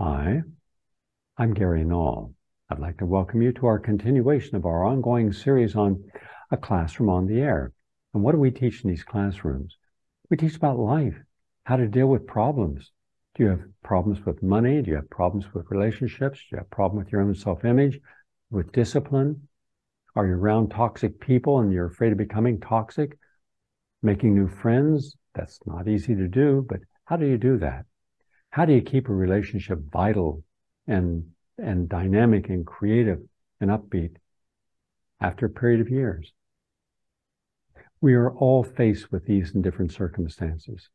Hi, I'm Gary Knoll. I'd like to welcome you to our continuation of our ongoing series on A Classroom on the Air. And what do we teach in these classrooms? We teach about life, how to deal with problems. Do you have problems with money? Do you have problems with relationships? Do you have a problem with your own self-image, with discipline? Are you around toxic people and you're afraid of becoming toxic? Making new friends? That's not easy to do, but how do you do that? How do you keep a relationship vital and dynamic and creative and upbeat after a period of years? We are all faced with these in different circumstances.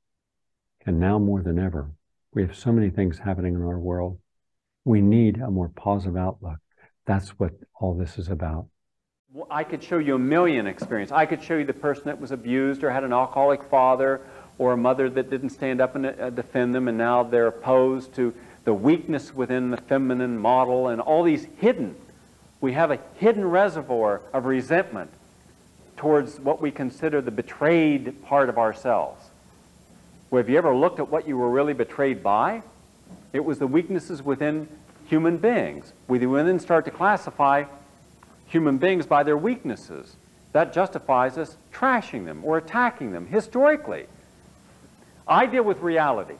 And now more than ever, we have so many things happening in our world. We need a more positive outlook. That's what all this is about. Well, I could show you a million experiences. I could show you the person that was abused or had an alcoholic father, or a mother that didn't stand up and defend them, and now they're opposed to the weakness within the feminine model, and all these hidden. We have a hidden reservoir of resentment towards what we consider the betrayed part of ourselves. Well, have you ever looked at what you were really betrayed by? It was the weaknesses within human beings. We then start to classify human beings by their weaknesses. That justifies us trashing them or attacking them historically. I deal with reality.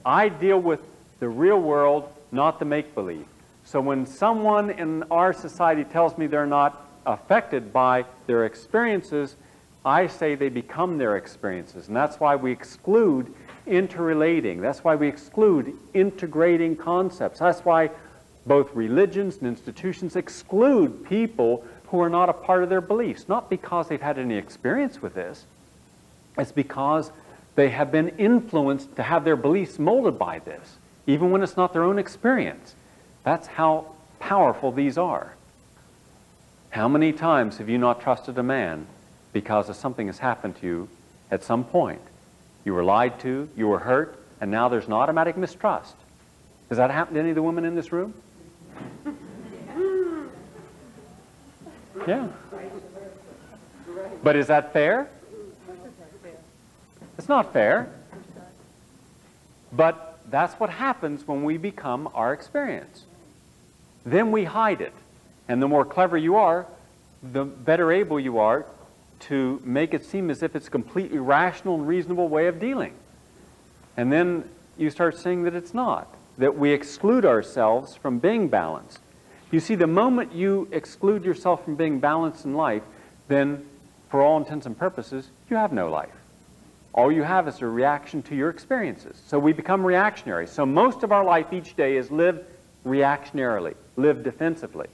I deal with the real world, not the make-believe. So when someone in our society tells me they're not affected by their experiences, I say they become their experiences. And that's why we exclude interrelating. That's why we exclude integrating concepts. That's why both religions and institutions exclude people who are not a part of their beliefs. Not because they've had any experience with this. It's because they have been influenced to have their beliefs molded by this, even when it's not their own experience. That's how powerful these are. How many times have you not trusted a man because of something has happened to you at some point? You were lied to, you were hurt, and now there's an automatic mistrust. Has that happened to any of the women in this room? Yeah. But is that fair? It's not fair. But that's what happens when we become our experience. Then we hide it. And the more clever you are, the better able you are to make it seem as if it's a completely rational and reasonable way of dealing. And then you start saying that it's not, that we exclude ourselves from being balanced. You see, the moment you exclude yourself from being balanced in life, then for all intents and purposes, you have no life. All you have is a reaction to your experiences. So we become reactionary. So most of our life each day is lived reactionarily, lived defensively.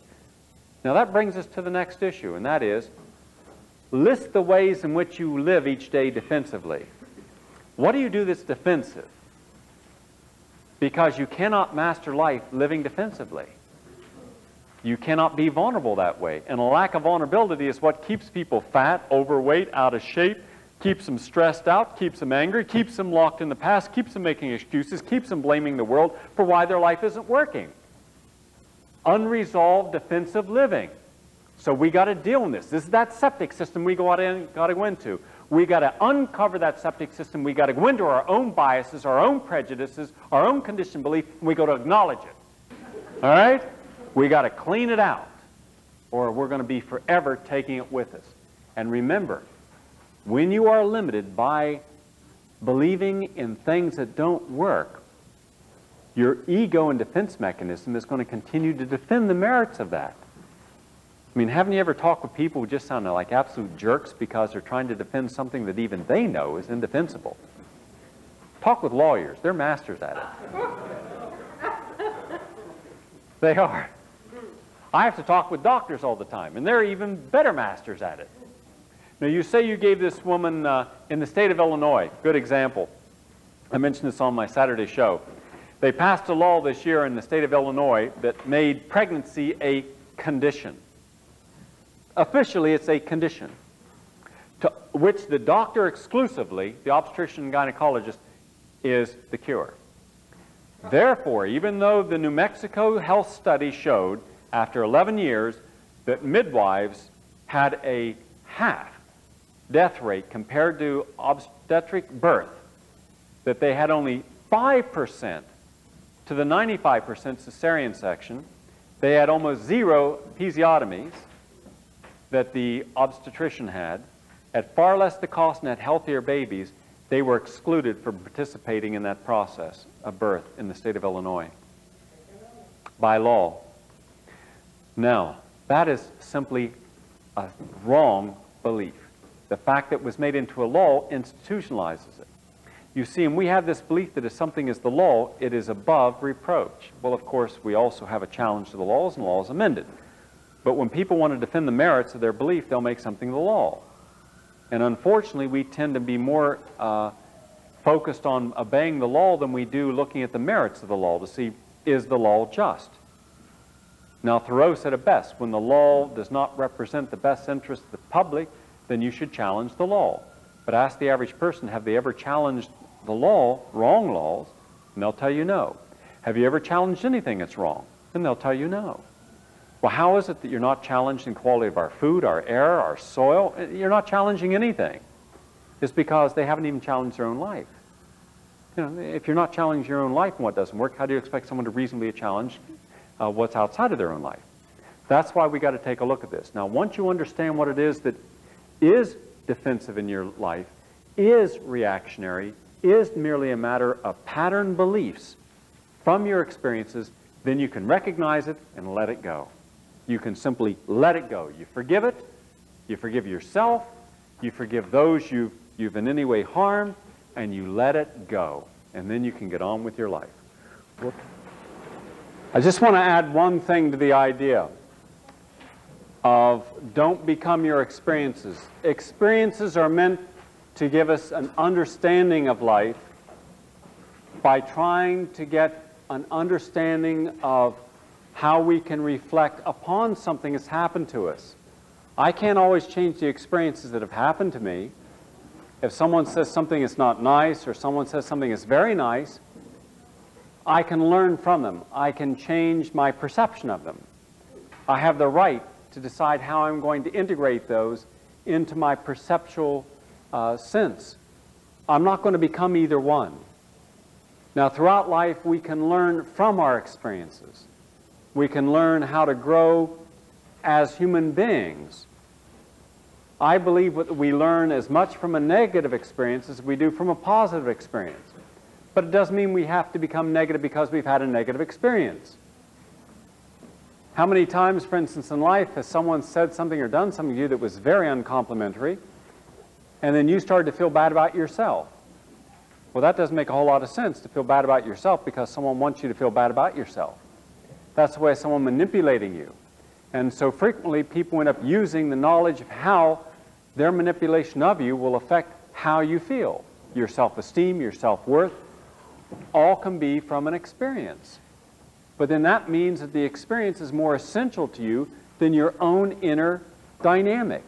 Now that brings us to the next issue, and that is, list the ways in which you live each day defensively. What do you do that's defensive? Because you cannot master life living defensively. You cannot be vulnerable that way. And a lack of vulnerability is what keeps people fat, overweight, out of shape, keeps them stressed out, keeps them angry, keeps them locked in the past, keeps them making excuses, keeps them blaming the world for why their life isn't working. Unresolved defensive living. So we got to deal with this. This is that septic system we got to go into. We got to uncover that septic system. We got to go into our own biases, our own prejudices, our own conditioned belief, and we got to acknowledge it. All right? We got to clean it out, or we're going to be forever taking it with us. And remember, when you are limited by believing in things that don't work, your ego and defense mechanism is going to continue to defend the merits of that. I mean, haven't you ever talked with people who just sound like absolute jerks because they're trying to defend something that even they know is indefensible? Talk with lawyers. They're masters at it. They are. I have to talk with doctors all the time, and they're even better masters at it. Now, you say you gave this woman in the state of Illinois, good example. I mentioned this on my Saturday show. They passed a law this year in the state of Illinois that made pregnancy a condition. Officially, it's a condition to which the doctor exclusively, the obstetrician and gynecologist, is the cure. Therefore, even though the New Mexico health study showed after 11 years that midwives had a half death rate compared to obstetric birth, that they had only 5% to the 95% cesarean section, they had almost zero episiotomies that the obstetrician had. At far less the cost and had healthier babies, they were excluded from participating in that process of birth in the state of Illinois by law. Now, that is simply a wrong belief. The fact that it was made into a law institutionalizes it. You see, and we have this belief that if something is the law, it is above reproach. Well, of course, we also have a challenge to the laws, and laws amended. But when people want to defend the merits of their belief, they'll make something the law. And unfortunately, we tend to be more focused on obeying the law than we do looking at the merits of the law to see, is the law just? Now, Thoreau said it best, when the law does not represent the best interest of the public, then you should challenge the law. But ask the average person, have they ever challenged the law, wrong laws? And they'll tell you no. Have you ever challenged anything that's wrong? Then they'll tell you no. Well, how is it that you're not challenging the quality of our food, our air, our soil? You're not challenging anything. It's because they haven't even challenged their own life. You know, if you're not challenging your own life and what doesn't work, how do you expect someone to reasonably challenge what's outside of their own life? That's why we got to take a look at this. Now, once you understand what it is that is defensive in your life, is reactionary, is merely a matter of pattern beliefs from your experiences, then you can recognize it and let it go. You can simply let it go. You forgive it, you forgive yourself, you forgive those you've in any way harmed, and you let it go. And then you can get on with your life. I just want to add one thing to the idea of don't become your experiences. Experiences are meant to give us an understanding of life by trying to get an understanding of how we can reflect upon something that's happened to us. I can't always change the experiences that have happened to me. If someone says something is not nice or someone says something is very nice, I can learn from them. I can change my perception of them. I have the right to decide how I'm going to integrate those into my perceptual sense. I'm not going to become either one. Now, throughout life, we can learn from our experiences. We can learn how to grow as human beings. I believe that we learn as much from a negative experience as we do from a positive experience. But it doesn't mean we have to become negative because we've had a negative experience. How many times, for instance, in life has someone said something or done something to you that was very uncomplimentary, and then you started to feel bad about yourself? Well, that doesn't make a whole lot of sense to feel bad about yourself because someone wants you to feel bad about yourself. That's the way of someone manipulating you. And so frequently people end up using the knowledge of how their manipulation of you will affect how you feel. Your self-esteem, your self-worth, all can be from an experience. But then that means that the experience is more essential to you than your own inner dynamic.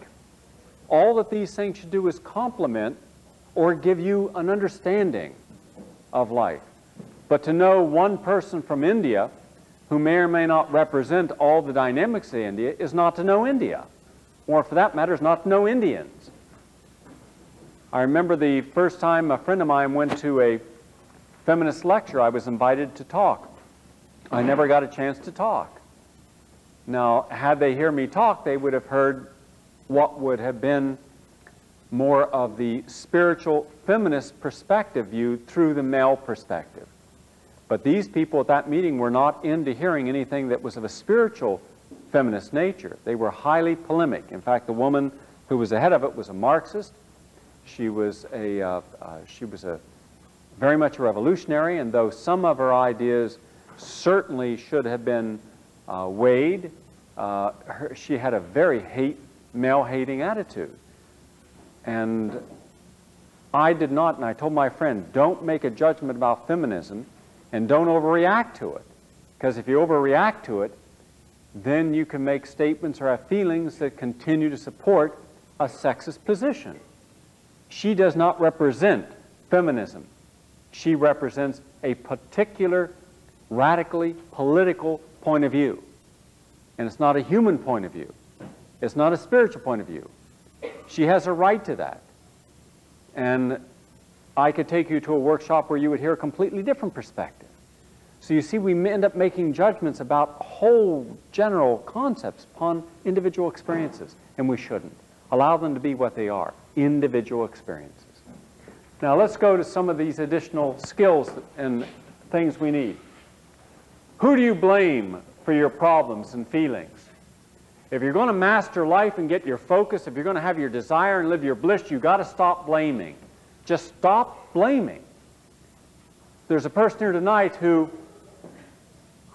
All that these things should do is complement or give you an understanding of life. But to know one person from India who may or may not represent all the dynamics of India is not to know India. Or for that matter, is not to know Indians. I remember the first time a friend of mine went to a feminist lecture, I was invited to talk. I never got a chance to talk. Now, had they heard me talk, they would have heard what would have been more of the spiritual feminist perspective viewed through the male perspective. But these people at that meeting were not into hearing anything that was of a spiritual feminist nature. They were highly polemic. In fact, the woman who was the head of it was a Marxist. She was very much a revolutionary, and though some of her ideas certainly should have been weighed, she had a very male-hating attitude. And I did not, and I told my friend, don't make a judgment about feminism and don't overreact to it. Because if you overreact to it, then you can make statements or have feelings that continue to support a sexist position. She does not represent feminism. She represents a particular radically political point of view. And it's not a human point of view. It's not a spiritual point of view. She has a right to that. And I could take you to a workshop where you would hear a completely different perspective. So you see, we end up making judgments about whole general concepts upon individual experiences, and we shouldn't. Allow them to be what they are, individual experiences. Now let's go to some of these additional skills and things we need. Who do you blame for your problems and feelings? If you're going to master life and get your focus, if you're going to have your desire and live your bliss, you've got to stop blaming. Just stop blaming. There's a person here tonight who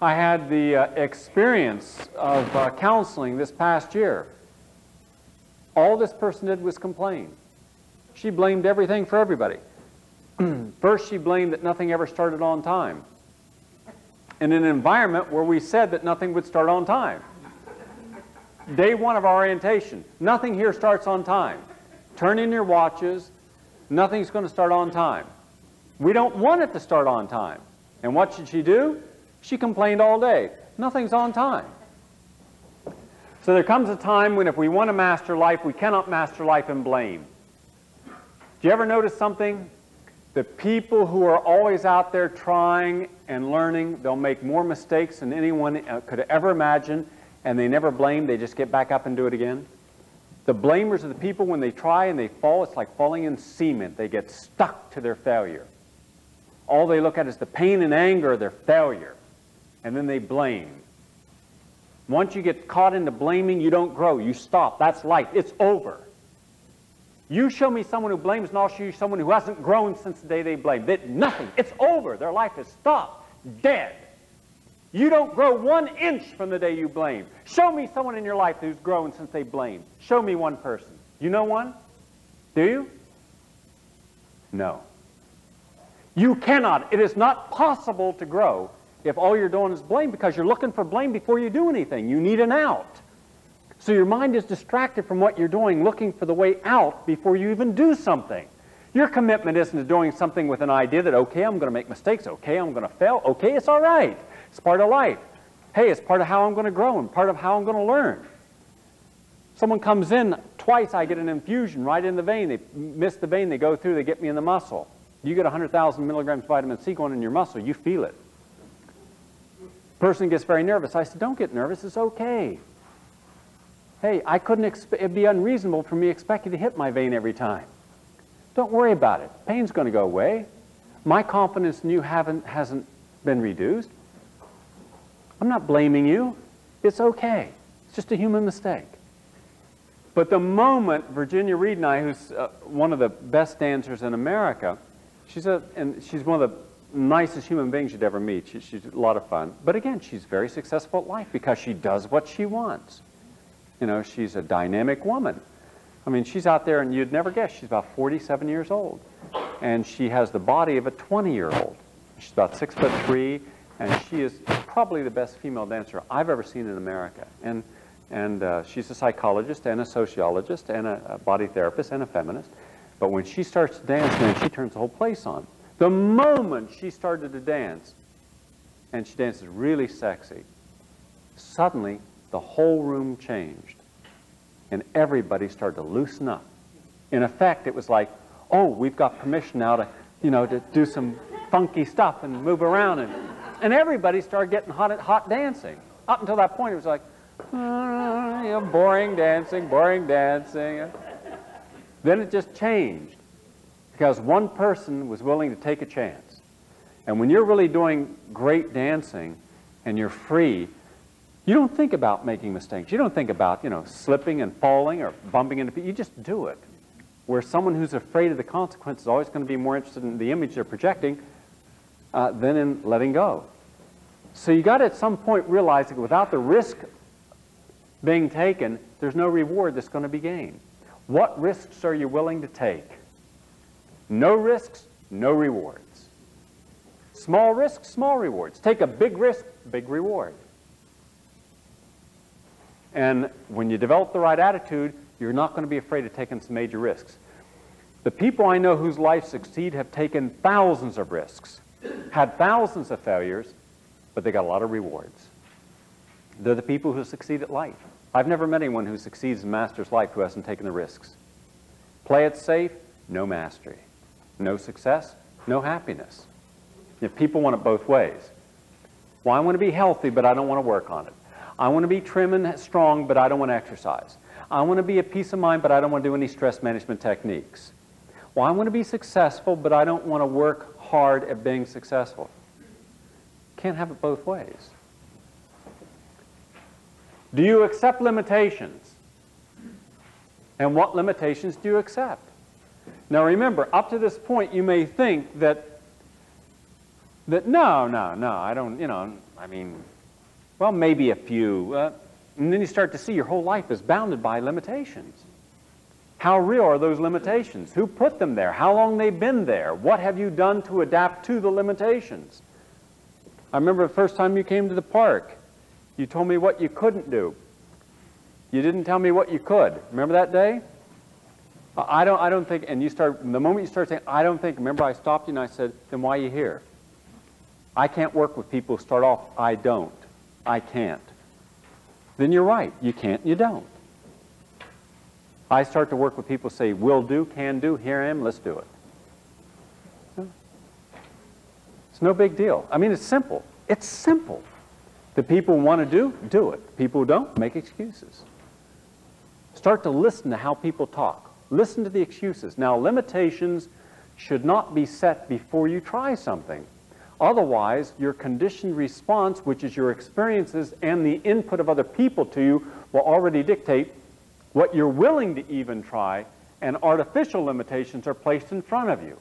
I had the experience of counseling this past year. All this person did was complain. She blamed everything for everybody. First, she blamed that nothing ever started on time. In an environment where we said that nothing would start on time. Day one of our orientation, nothing here starts on time. Turn in your watches, nothing's going to start on time. We don't want it to start on time. And what should she do? She complained all day. Nothing's on time. So there comes a time when if we want to master life, we cannot master life in blame. Do you ever notice something? The people who are always out there trying and learning, they'll make more mistakes than anyone could ever imagine, and they never blame, they just get back up and do it again. The blamers are the people when they try and they fall, it's like falling in cement. They get stuck to their failure. All they look at is the pain and anger of their failure, and then they blame. Once you get caught into blaming, you don't grow, you stop. That's life, it's over. You show me someone who blames and I'll show you someone who hasn't grown since the day they blamed. Nothing, it's over, their life is stopped, dead. You don't grow 1 inch from the day you blame. Show me someone in your life who's grown since they blamed. Show me one person. You know one? Do you? No. You cannot. It is not possible to grow if all you're doing is blame, because you're looking for blame before you do anything. You need an out. So your mind is distracted from what you're doing, looking for the way out before you even do something. Your commitment isn't to doing something with an idea that, okay, I'm going to make mistakes. Okay, I'm going to fail. Okay, it's all right. It's part of life. Hey, it's part of how I'm going to grow and part of how I'm going to learn. Someone comes in, twice I get an infusion right in the vein. They miss the vein, they go through, they get me in the muscle. You get 100,000 milligrams of vitamin C going in your muscle, you feel it. Person gets very nervous. I said, don't get nervous, it's okay. Hey, it'd be unreasonable for me to expect you to hit my vein every time. Don't worry about it. Pain's going to go away. My confidence in you hasn't been reduced. I'm not blaming you. It's okay. It's just a human mistake. But the moment Virginia Reed and I, who's one of the best dancers in America, she's one of the nicest human beings you'd ever meet. She's a lot of fun. But again, she's very successful at life because she does what she wants. You know, she's a dynamic woman. I mean, she's out there and you'd never guess. She's about 47 years old. And she has the body of a 20-year-old. She's about 6'3", and she is probably the best female dancer I've ever seen in America. And she's a psychologist and a sociologist and a body therapist and a feminist. But when she starts to dance, man, she turns the whole place on. The moment she started to dance, and she dances really sexy, suddenly the whole room changed. And everybody started to loosen up. In effect, it was like, oh, we've got permission now to, to do some funky stuff and move around. And everybody started getting hot dancing. Up until that point, it was like, boring dancing, boring dancing. Then it just changed because one person was willing to take a chance. And when you're really doing great dancing and you're free, you don't think about making mistakes. You don't think about, slipping and falling or bumping into people. You just do it. Where someone who's afraid of the consequences is always going to be more interested in the image they're projecting than in letting go. So you got to at some point realize that without the risk being taken, there's no reward that's going to be gained. What risks are you willing to take? No risks, no rewards. Small risks, small rewards. Take a big risk, big reward. And when you develop the right attitude, you're not going to be afraid of taking some major risks. The people I know whose lives succeed have taken thousands of risks, had thousands of failures, but they got a lot of rewards. They're the people who succeed at life. I've never met anyone who succeeds and masters life who hasn't taken the risks. Play it safe, no mastery. No success, no happiness. If people want it both ways. Well, I want to be healthy, but I don't want to work on it. I want to be trim and strong, but I don't want to exercise. I want to be at peace of mind, but I don't want to do any stress management techniques. Well, I want to be successful, but I don't want to work hard at being successful. Can't have it both ways. Do you accept limitations? And what limitations do you accept? Now remember, up to this point you may think that no, I don't, I mean, well, maybe a few. And then you start to see your whole life is bounded by limitations. How real are those limitations? Who put them there? How long they've been there? What have you done to adapt to the limitations? I remember the first time you came to the park, you told me what you couldn't do. You didn't tell me what you could. Remember that day? I don't think, and the moment you start saying, I don't think, remember I stopped you and I said, then why are you here? I can't work with people who start off, I don't, I can't. Then you're right, you can't and you don't. I start to work with people who say, will do, can do, here I am, let's do it. It's no big deal. I mean, it's simple. It's simple. The people who want to do it. People who don't, make excuses. Start to listen to how people talk. Listen to the excuses. Now, limitations should not be set before you try something. Otherwise, your conditioned response, which is your experiences and the input of other people to you, will already dictate what you're willing to even try, and artificial limitations are placed in front of you.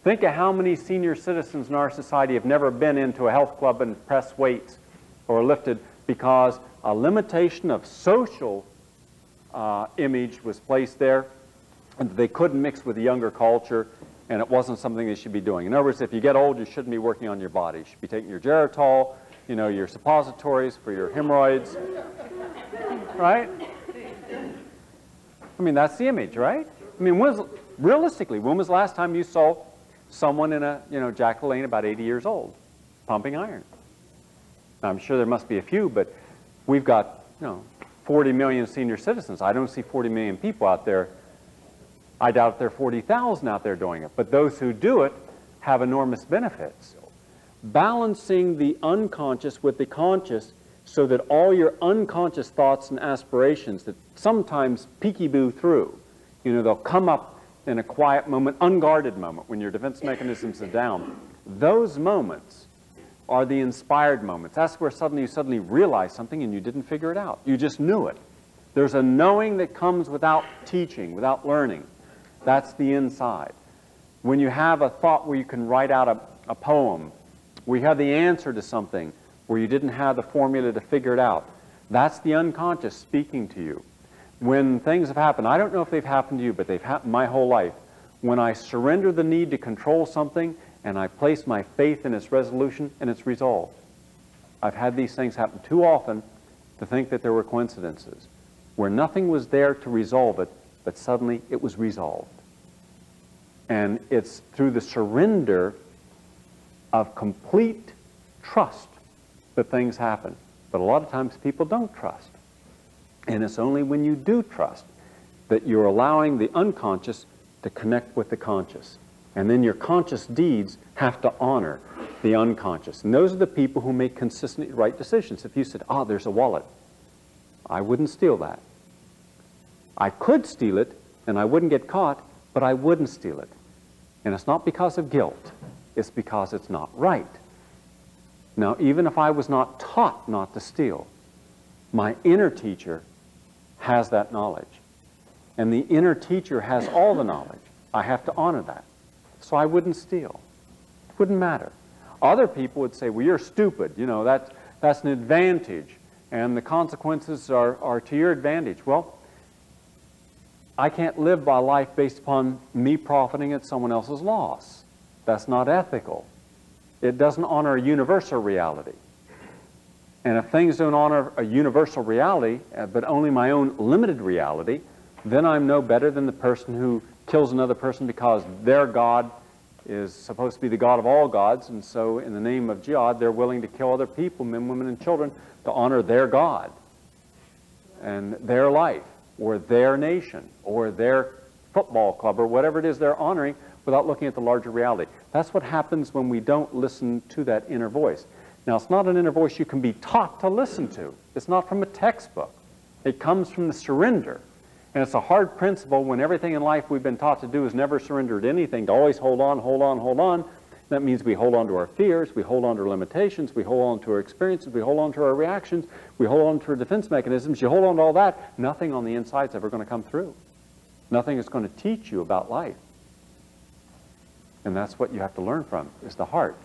Think of how many senior citizens in our society have never been into a health club and pressed weights or lifted because a limitation of social image was placed there, and they couldn't mix with the younger culture, and it wasn't something they should be doing. In other words, if you get old, you shouldn't be working on your body. You should be taking your Geritol, your suppositories for your hemorrhoids, right? I mean, that's the image, right? I mean, realistically, when was the last time you saw someone in a, Jack LaLanne about 80 years old, pumping iron? Now, I'm sure there must be a few, but we've got, 40 million senior citizens. I don't see 40 million people out there. I doubt there are 40,000 out there doing it. But those who do it have enormous benefits. Balancing the unconscious with the conscious so that all your unconscious thoughts and aspirations that sometimes peekaboo through, they'll come up in a quiet moment, unguarded moment, when your defense mechanisms are down. Those moments are the inspired moments. That's where you suddenly realize something and you didn't figure it out. You just knew it. There's a knowing that comes without teaching, without learning. That's the inside. When you have a thought where you can write out a poem, where you have the answer to something, where you didn't have the formula to figure it out, that's the unconscious speaking to you. When things have happened, I don't know if they've happened to you, but they've happened my whole life. When I surrender the need to control something and I place my faith in its resolution and its resolved. I've had these things happen too often to think that there were coincidences, where nothing was there to resolve it, but suddenly it was resolved. And it's through the surrender of complete trust that things happen. But a lot of times people don't trust. And it's only when you do trust that you're allowing the unconscious to connect with the conscious. And then your conscious deeds have to honor the unconscious. And those are the people who make consistently right decisions. If you said, there's a wallet, I wouldn't steal that. I could steal it and I wouldn't get caught, but I wouldn't steal it. And it's not because of guilt. It's because it's not right. Now, even if I was not taught not to steal, my inner teacher has that knowledge. And the inner teacher has all the knowledge. I have to honor that. So I wouldn't steal. It wouldn't matter. Other people would say, well, you're stupid. That's an advantage. And the consequences are to your advantage. Well, I can't live my life based upon me profiting at someone else's loss. That's not ethical. It doesn't honor a universal reality. And if things don't honor a universal reality, but only my own limited reality, then I'm no better than the person who kills another person because their God is supposed to be the God of all gods, and so in the name of jihad, they're willing to kill other people, men, women, and children, to honor their God and their life, or their nation, or their football club, or whatever it is they're honoring, without looking at the larger reality. That's what happens when we don't listen to that inner voice. Now, it's not an inner voice you can be taught to listen to. It's not from a textbook. It comes from the surrender. And it's a hard principle when everything in life we've been taught to do is never surrender to anything, to always hold on, hold on, hold on. That means we hold on to our fears, we hold on to our limitations, we hold on to our experiences, we hold on to our reactions, we hold on to our defense mechanisms. You hold on to all that, nothing on the inside is ever going to come through. Nothing is going to teach you about life. And that's what you have to learn from, is the heart.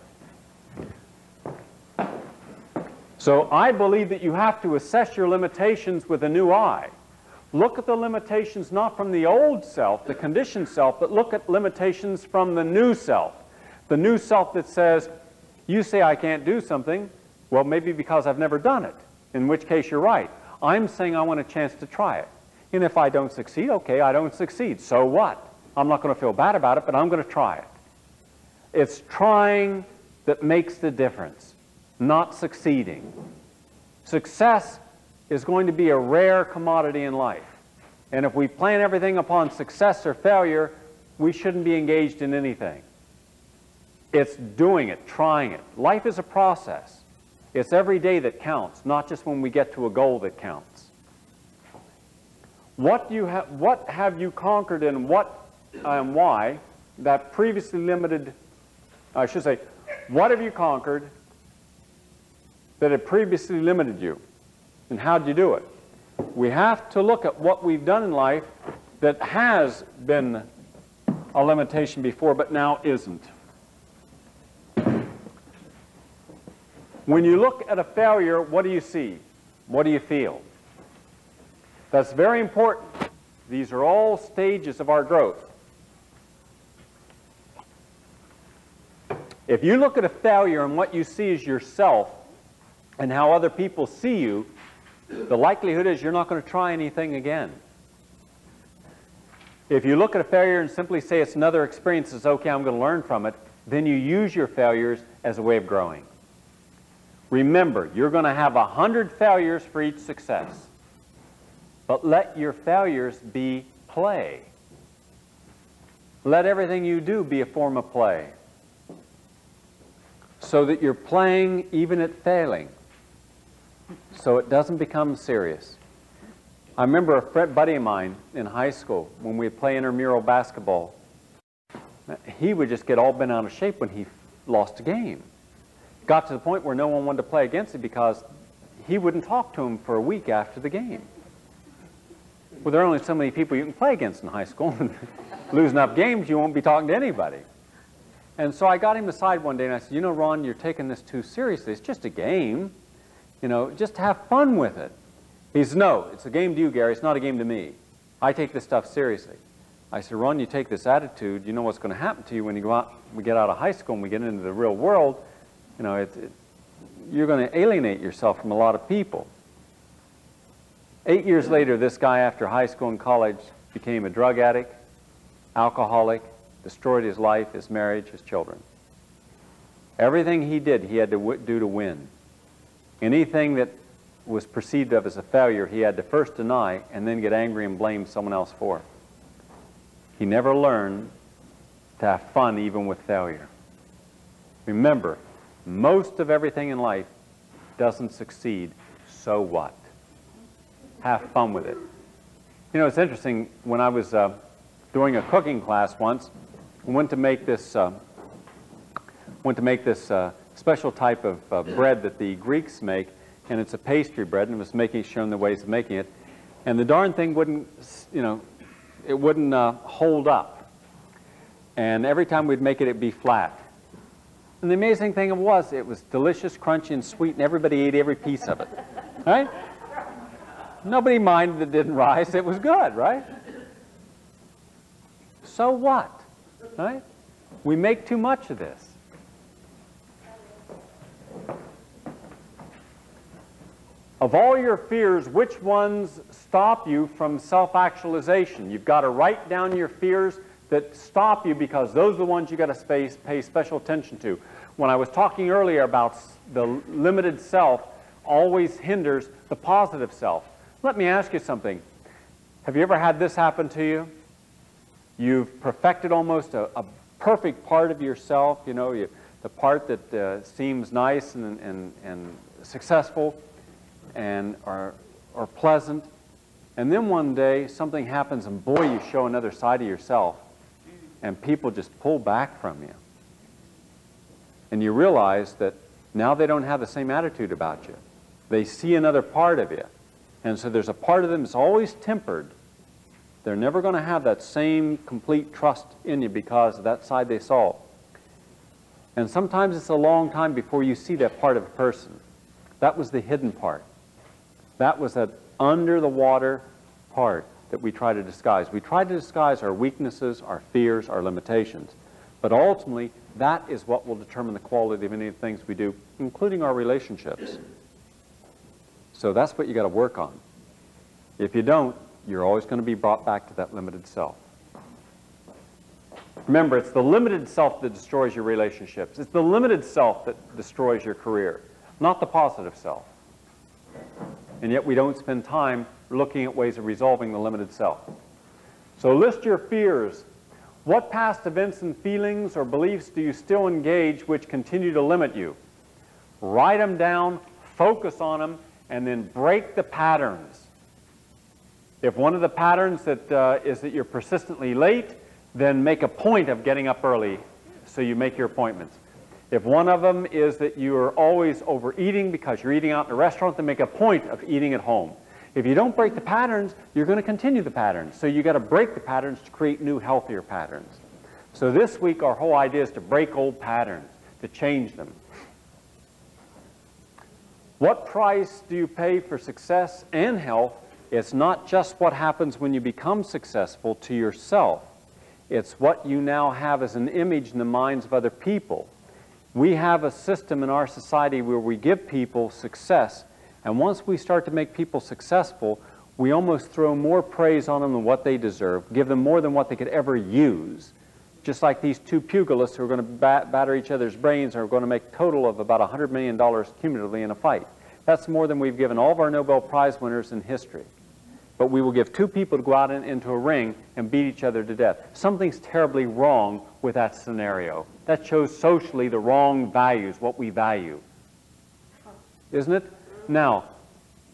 So I believe that you have to assess your limitations with a new eye. Look at the limitations not from the old self, the conditioned self, but look at limitations from the new self. The new self that says, you say I can't do something, well, maybe because I've never done it, in which case you're right. I'm saying I want a chance to try it. And if I don't succeed, okay, I don't succeed. So what? I'm not going to feel bad about it, but I'm going to try it. It's trying that makes the difference, not succeeding. Success is going to be a rare commodity in life. And if we plan everything upon success or failure, we shouldn't be engaged in anything. It's doing it, trying it. Life is a process. It's every day that counts, not just when we get to a goal that counts. What have you conquered and what and why that previously limited, I should say, what have you conquered that had previously limited you? And how did you do it? We have to look at what we've done in life that has been a limitation before, but now isn't. When you look at a failure, what do you see? What do you feel? That's very important. These are all stages of our growth. If you look at a failure and what you see is yourself and how other people see you, the likelihood is you're not going to try anything again. If you look at a failure and simply say it's another experience, it's okay, I'm going to learn from it, then you use your failures as a way of growing. Remember, you're going to have 100 failures for each success. But let your failures be play. Let everything you do be a form of play. So that you're playing even at failing. So it doesn't become serious. I remember a buddy of mine in high school, when we'd play intramural basketball, he would just get all bent out of shape when he lost a game. Got to the point where no one wanted to play against him because he wouldn't talk to him for a week after the game. Well, there are only so many people you can play against in high school. Lose enough games, you won't be talking to anybody. And so I got him aside one day and I said, you know, Ron, you're taking this too seriously. It's just a game. You know, just have fun with it. He says, no, it's a game to you, Gary. It's not a game to me. I take this stuff seriously. I said, Ron, you take this attitude, you know what's going to happen to you when you go out, we get out of high school and we get into the real world. You know, you're going to alienate yourself from a lot of people. 8 years later, this guy, after high school and college, became a drug addict, alcoholic, destroyed his life, his marriage, his children. Everything he did, he had to do to win. Anything that was perceived of as a failure, he had to first deny and then get angry and blame someone else for. He never learned to have fun even with failure. Remember, most of everything in life doesn't succeed, so what? Have fun with it. You know, it's interesting, when I was doing a cooking class once, I went to make this special type of bread that the Greeks make, and it's a pastry bread, and it was showing the ways of making it, and the darn thing wouldn't, you know, it wouldn't hold up, and every time we'd make it, it'd be flat. And the amazing thing was, it was delicious, crunchy, and sweet, and everybody ate every piece of it, right? Nobody minded it didn't rise. It was good, right? So what, right? We make too much of this. Of all your fears, which ones stop you from self-actualization? You've got to write down your fears that stop you, because those are the ones you've got to pay special attention to. When I was talking earlier about the limited self always hinders the positive self. Let me ask you something. Have you ever had this happen to you? You've perfected almost a perfect part of yourself. You know, you the part that seems nice and successful and are pleasant. And then one day something happens and boy, you show another side of yourself and people just pull back from you. And you realize that now they don't have the same attitude about you. They see another part of you. And so there's a part of them that's always tempered. They're never going to have that same complete trust in you because of that side they saw. And sometimes it's a long time before you see that part of a person. That was the hidden part. That was that under the water part that we try to disguise. We try to disguise our weaknesses, our fears, our limitations. But ultimately, that is what will determine the quality of any of the things we do, including our relationships. So that's what you got to work on. If you don't, you're always going to be brought back to that limited self. Remember, it's the limited self that destroys your relationships. It's the limited self that destroys your career, not the positive self. And yet we don't spend time looking at ways of resolving the limited self. So list your fears. What past events and feelings or beliefs do you still engage which continue to limit you? Write them down, focus on them, and then break the patterns. If one of the patterns is that you're persistently late, then make a point of getting up early so you make your appointments. If one of them is that you are always overeating because you're eating out in a restaurant, then make a point of eating at home. If you don't break the patterns, you're going to continue the patterns. So you got to break the patterns to create new, healthier patterns. So this week our whole idea is to break old patterns, to change them. What price do you pay for success and health? It's not just what happens when you become successful to yourself. It's what you now have as an image in the minds of other people. We have a system in our society where we give people success, and once we start to make people successful, we almost throw more praise on them than what they deserve, give them more than what they could ever use. Just like these two pugilists who are going to batter each other's brains are going to make a total of about $100 million cumulatively in a fight. That's more than we've given all of our Nobel Prize winners in history. But we will give two people to go out into a ring and beat each other to death. Something's terribly wrong with that scenario. That shows socially the wrong values, what we value. Isn't it? Now,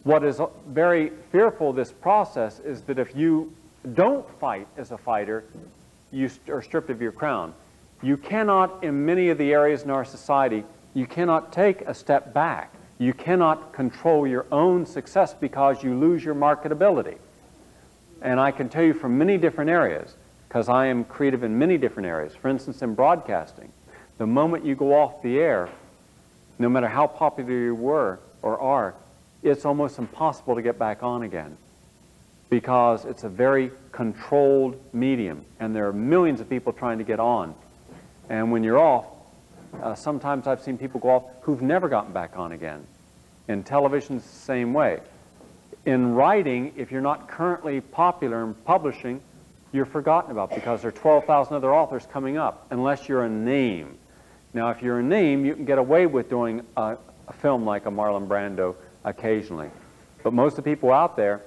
what is very fearful of this process is that if you don't fight as a fighter, you are stripped of your crown. You cannot, in many of the areas in our society, you cannot take a step back. You cannot control your own success because you lose your marketability. And I can tell you from many different areas, because I am creative in many different areas. For instance, in broadcasting, the moment you go off the air, no matter how popular you were or are, it's almost impossible to get back on again because it's a very controlled medium and there are millions of people trying to get on. And when you're off, sometimes I've seen people go off who've never gotten back on again. In television, it's the same way. In writing, if you're not currently popular in publishing, you're forgotten about because there are 12,000 other authors coming up, unless you're a name. Now, if you're a name, you can get away with doing a film like a Marlon Brando occasionally. But most of the people out there,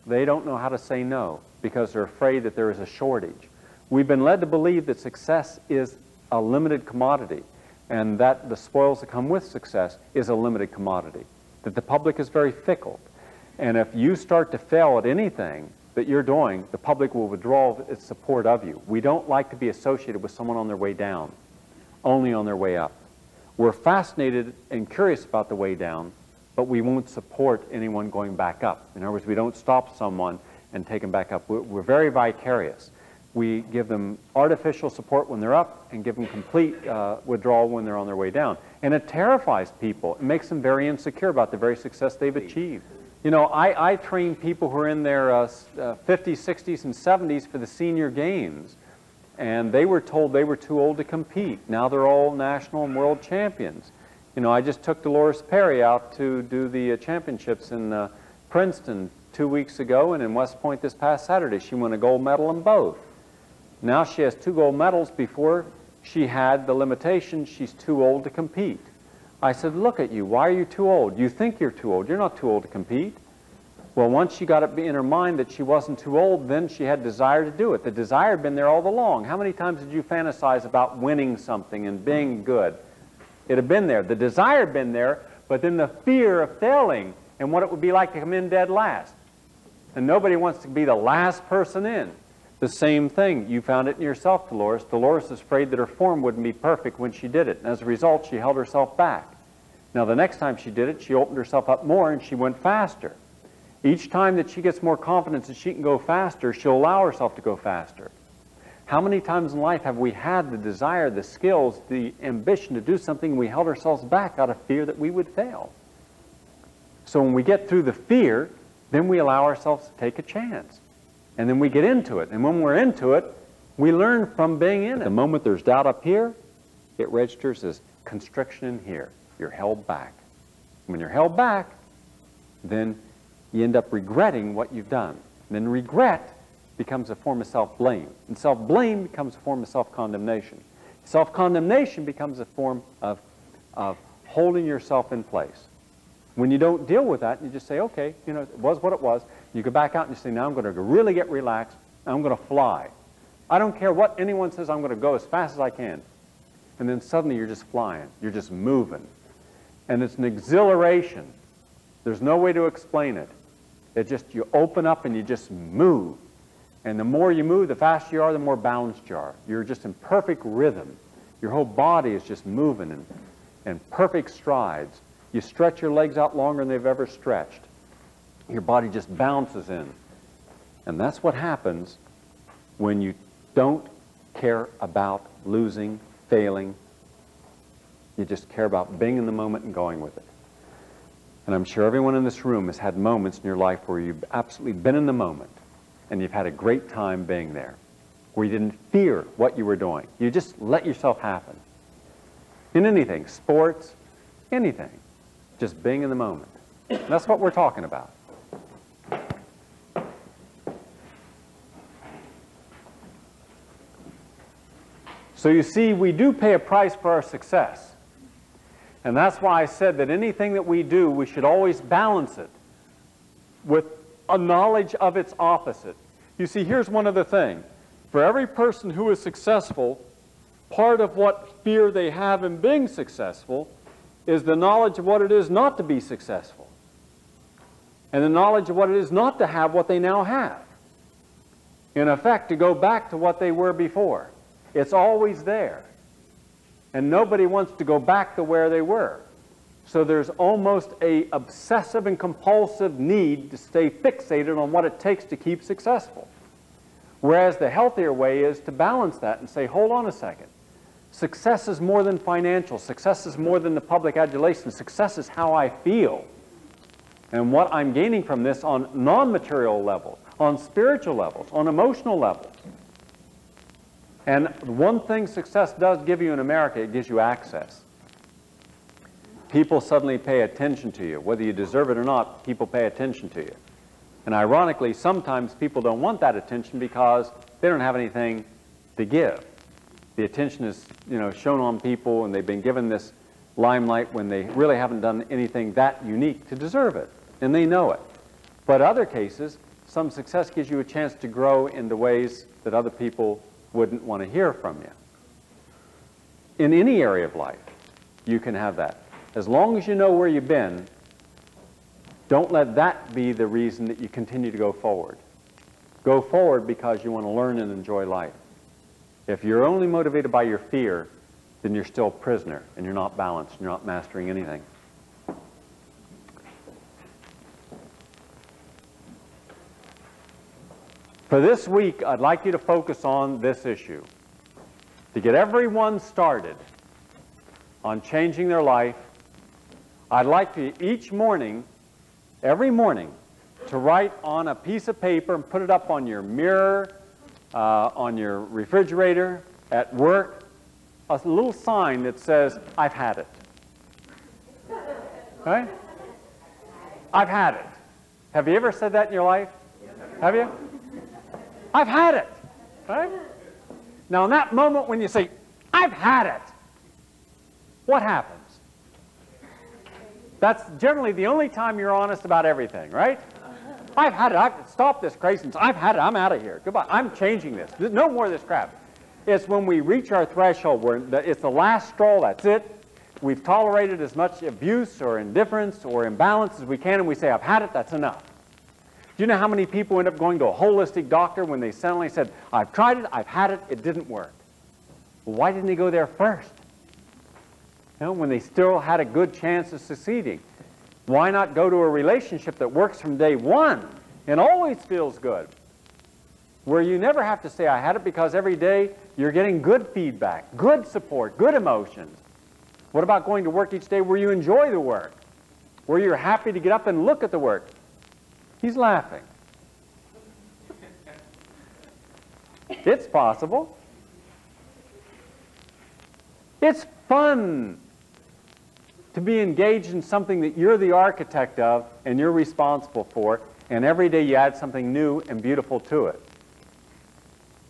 they don't know how to say no because they're afraid that there is a shortage. We've been led to believe that success is a limited commodity and that the spoils that come with success is a limited commodity, that the public is very fickle. And if you start to fail at anything that you're doing, the public will withdraw its support of you. We don't like to be associated with someone on their way down, only on their way up. We're fascinated and curious about the way down, but we won't support anyone going back up. In other words, we don't stop someone and take them back up. We're very vicarious. We give them artificial support when they're up and give them complete withdrawal when they're on their way down. And it terrifies people. It makes them very insecure about the very success they've achieved. You know, I train people who are in their 50s, 60s, and 70s for the senior games. And they were told they were too old to compete. Now they're all national and world champions. You know, I just took Dolores Perry out to do the championships in Princeton 2 weeks ago, and in West Point this past Saturday. She won a gold medal in both. Now she has 2 gold medals. Before she had the limitation, she's too old to compete. I said, look at you, why are you too old? You think you're too old, you're not too old to compete. Well, once she got it in her mind that she wasn't too old, then she had desire to do it. The desire had been there all along. How many times did you fantasize about winning something and being good? It had been there. The desire had been there, but then the fear of failing and what it would be like to come in dead last. And nobody wants to be the last person in. The same thing. You found it in yourself, Dolores. Dolores was afraid that her form wouldn't be perfect when she did it. And as a result, she held herself back. Now, the next time she did it, she opened herself up more and she went faster. Each time that she gets more confidence that she can go faster, she'll allow herself to go faster. How many times in life have we had the desire, the skills, the ambition to do something, and we held ourselves back out of fear that we would fail? So when we get through the fear, then we allow ourselves to take a chance. And then we get into it. And when we're into it, we learn from being in it. The moment there's doubt up here, it registers as constriction in here. You're held back. When you're held back, then you end up regretting what you've done. And then regret becomes a form of self-blame. And self-blame becomes a form of self-condemnation. Self-condemnation becomes a form of holding yourself in place. When you don't deal with that, you just say, okay, you know, it was what it was. You go back out and you say, now I'm going to really get relaxed. I'm going to fly. I don't care what anyone says, I'm going to go as fast as I can. And then suddenly you're just flying. You're just moving. And it's an exhilaration. There's no way to explain it. It just, you open up and you just move. And the more you move, the faster you are, the more balanced you are. You're just in perfect rhythm. Your whole body is just moving in perfect strides. You stretch your legs out longer than they've ever stretched. Your body just bounces in. And that's what happens when you don't care about losing, failing. You just care about being in the moment and going with it. And I'm sure everyone in this room has had moments in your life where you've absolutely been in the moment and you've had a great time being there, where you didn't fear what you were doing. You just let yourself happen. In anything, sports, anything. Just being in the moment. And that's what we're talking about. So you see, we do pay a price for our success. And that's why I said that anything that we do, we should always balance it with a knowledge of its opposite. You see, here's one other thing. For every person who is successful, part of what fear they have in being successful is the knowledge of what it is not to be successful. And the knowledge of what it is not to have what they now have. In effect, to go back to what they were before. It's always there. And nobody wants to go back to where they were. So there's almost an obsessive and compulsive need to stay fixated on what it takes to keep successful. Whereas the healthier way is to balance that and say, hold on a second. Success is more than financial. Success is more than the public adulation. Success is how I feel. And what I'm gaining from this on non-material levels, on spiritual levels, on emotional levels. And one thing success does give you in America, it gives you access. People suddenly pay attention to you. Whether you deserve it or not, people pay attention to you. And ironically, sometimes people don't want that attention because they don't have anything to give. The attention is, shown on people, and they've been given this limelight when they really haven't done anything that unique to deserve it, and they know it. But other cases, some success gives you a chance to grow in the ways that other people wouldn't want to hear from you. In any area of life, you can have that. As long as you know where you've been, don't let that be the reason that you continue to go forward. Go forward because you want to learn and enjoy life. If you're only motivated by your fear, then you're still a prisoner, and you're not balanced, and you're not mastering anything. For this week, I'd like you to focus on this issue. To get everyone started on changing their life, I'd like you each morning, every morning, to write on a piece of paper and put it up on your mirror, on your refrigerator, at work, a little sign that says, I've had it. Right? I've had it. Have you ever said that in your life? Have you? I've had it. Right? Now, in that moment when you say, I've had it, what happens? That's generally the only time you're honest about everything, right? I've had it. I've stopped this craziness. I've had it. I'm out of here. Goodbye. I'm changing this. There's no more of this crap. It's when we reach our threshold where it's the last straw. That's it. we've tolerated as much abuse or indifference or imbalance as we can, and we say, I've had it, that's enough. Do you know how many people end up going to a holistic doctor when they suddenly said, I've tried it, I've had it, it didn't work? Well, why didn't they go there first? You know, when they still had a good chance of succeeding. Why not go to a relationship that works from day one and always feels good? Where you never have to say, I had it, because every day you're getting good feedback, good support, good emotions. What about going to work each day where you enjoy the work, where you're happy to get up and look at the work? He's laughing. It's possible. It's fun to be engaged in something that you're the architect of and you're responsible for, and every day you add something new and beautiful to it.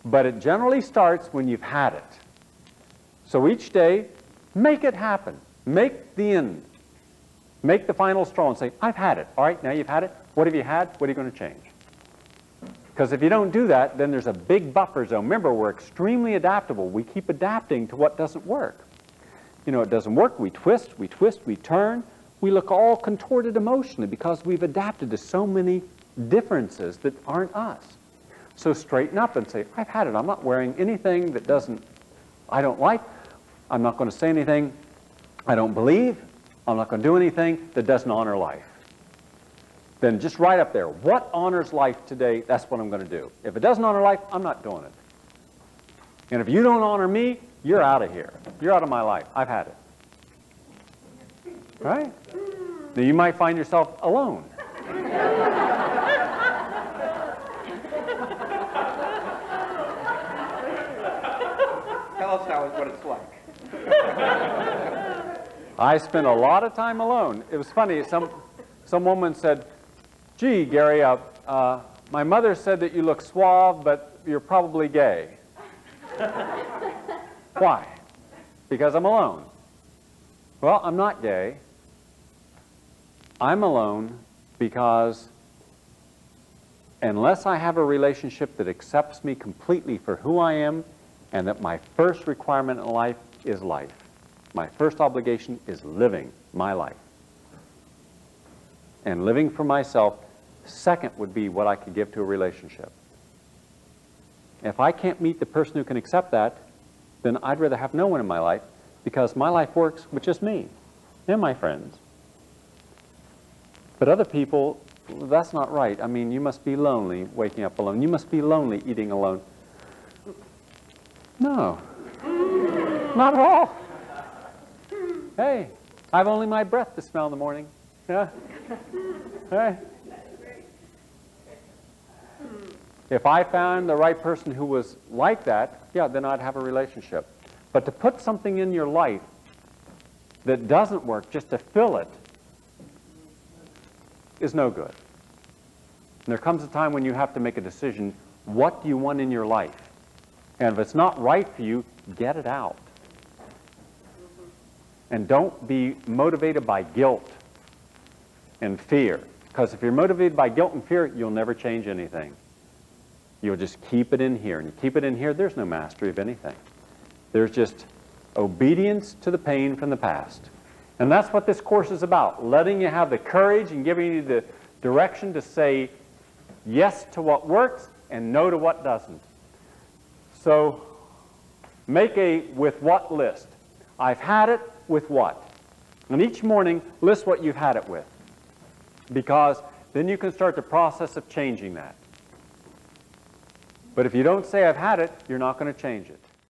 But it generally starts when you've had it. So each day, make it happen. Make the end. Make the final straw and say, I've had it. All right, now you've had it. What have you had? What are you going to change? Because if you don't do that, then there's a big buffer zone. Remember, we're extremely adaptable. We keep adapting to what doesn't work. You know, it doesn't work. We twist, we turn. We look all contorted emotionally because we've adapted to so many differences that aren't us. So straighten up and say, I've had it. I'm not wearing anything that I don't like. I'm not going to say anything I don't believe. I'm not going to do anything that doesn't honor life. Then just right up there, what honors life today, that's what I'm going to do. If it doesn't honor life, I'm not doing it. And if you don't honor me, you're out of here. You're out of my life. I've had it. Right? Now you might find yourself alone. Tell us what it's like. I spent a lot of time alone. It was funny. Some woman said, gee, Gary, my mother said that you look suave, but you're probably gay. Why? Because I'm alone. Well, I'm not gay. I'm alone because unless I have a relationship that accepts me completely for who I am, and that my first requirement in life is life. My first obligation is living my life. And living for myself, second would be what I could give to a relationship. If I can't meet the person who can accept that, then I'd rather have no one in my life, because my life works with just me and my friends. But other people, that's not right. I mean, you must be lonely waking up alone. You must be lonely eating alone. No, not at all. Hey, I've only my breath to smell in the morning. Yeah. Hey. If I found the right person who was like that, yeah, then I'd have a relationship. But to put something in your life that doesn't work just to fill it is no good. And there comes a time when you have to make a decision. What do you want in your life? And if it's not right for you, get it out. And don't be motivated by guilt and fear. Because if you're motivated by guilt and fear, you'll never change anything. You'll just keep it in here. And you keep it in here, there's no mastery of anything. There's just obedience to the pain from the past. And that's what this course is about. Letting you have the courage and giving you the direction to say yes to what works and no to what doesn't. So make a with what list. I've had it with what? And each morning, list what you've had it with. Because then you can start the process of changing that. But if you don't say I've had it, you're not going to change it.